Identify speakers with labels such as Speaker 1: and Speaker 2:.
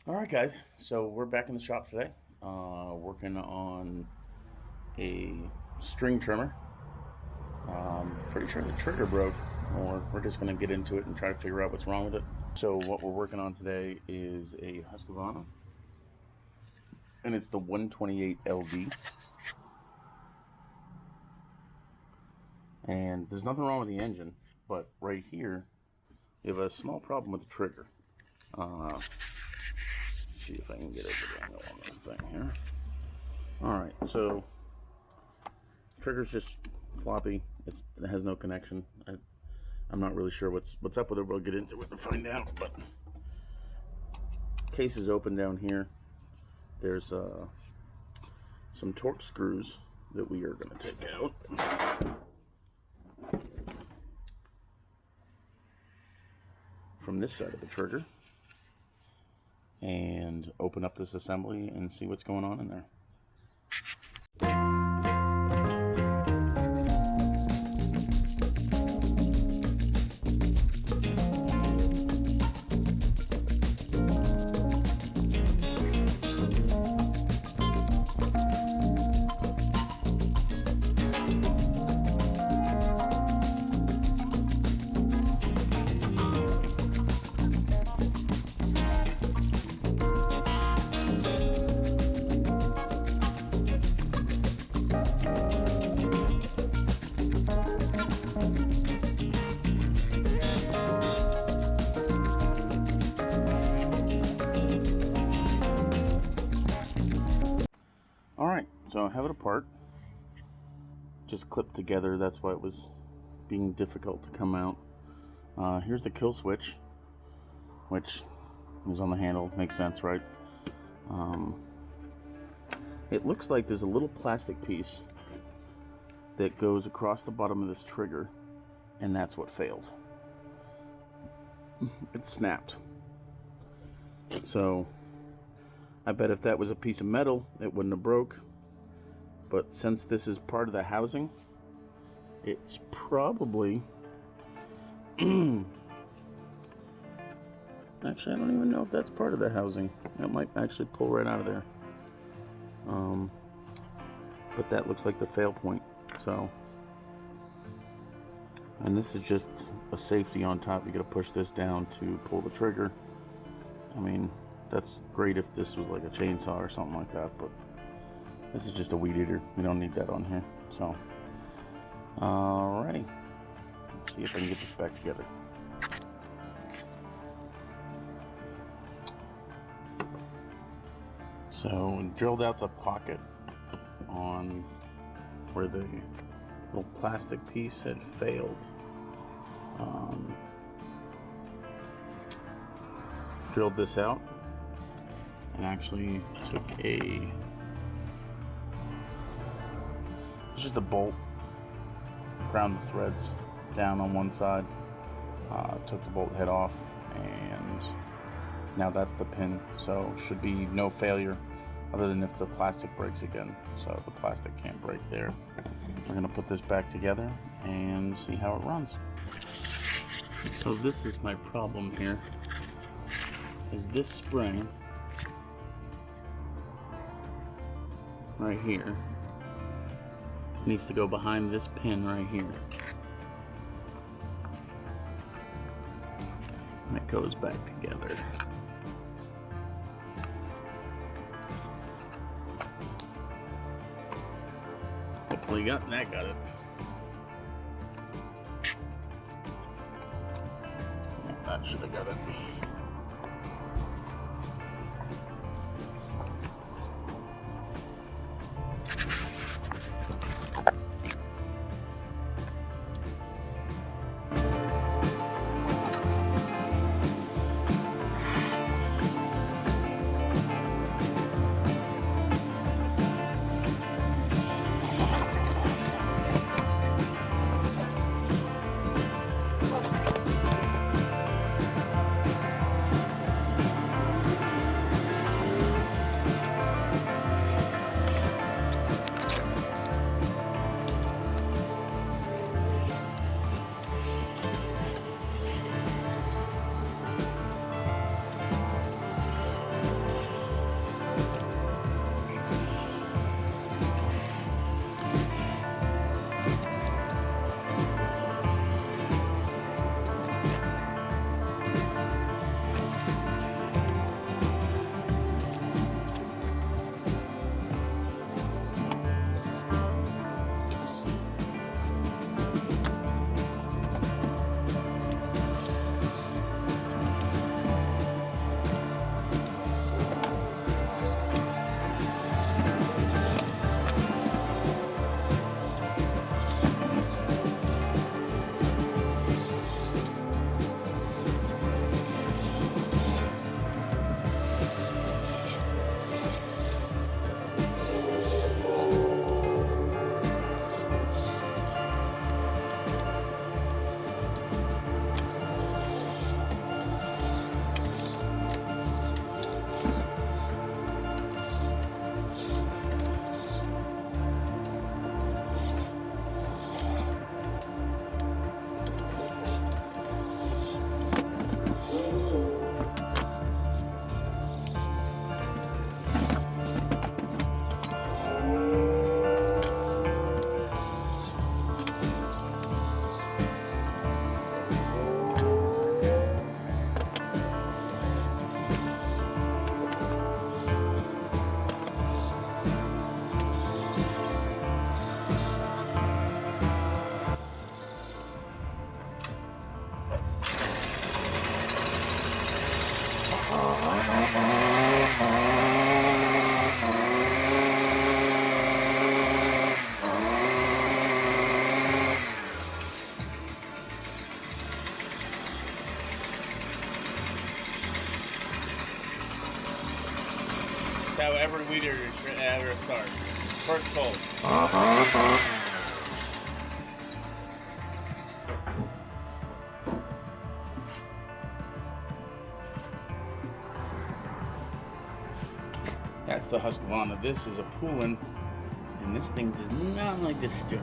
Speaker 1: Alright guys, so we're back in the shop today, working on a string trimmer. Pretty sure the trigger broke, or we're just going to get into it and try to figure out what's wrong with it. So what we're working on today is a Husqvarna, and it's the 128 LD. And there's nothing wrong with the engine, but right here, we have a small problem with the trigger. See if I can get a good angle on this thing here. Alright, so trigger's just floppy. It has no connection. I'm not really sure what's up with it. We'll get into it and find out. But case is open down here. There's some torque screws that we are going to take out. From this side of the trigger. And open up this assembly and see what's going on in there. Alright, so I have it apart, just clipped together. That's why it was being difficult to come out. Here's the kill switch, which is on the handle. Makes sense, right? It looks like there's a little plastic piece that goes across the bottom of this trigger, and that's what failed. It snapped. So I bet if that was a piece of metal, it wouldn't have broke. But since this is part of the housing, it's probably... Actually, I don't even know if that's part of the housing. That might actually pull right out of there. But that looks like the fail point. So, and this is just a safety on top. You got to push this down to pull the trigger. I mean, that's great if this was like a chainsaw or something like that, but this is just a weed eater. We don't need that on here. So, alrighty. Let's see if I can get this back together. So, drilled out the pocket on where the little plastic piece had failed. Drilled this out and actually took it's just a bolt, ground the threads down on one side, took the bolt head off, and now that's the pin. So should be no failure other than if the plastic breaks again. So the plastic can't break there. We're gonna put this back together and see how it runs. So this is my problem here, is this spring right here needs to go behind this pin right here. And it goes back together. Hopefully that got it. Yeah, that should have got it. That's how every weeder ever starts. First bolt. That's the Husqvarna. This is a Poolin, and this thing does not like to stir.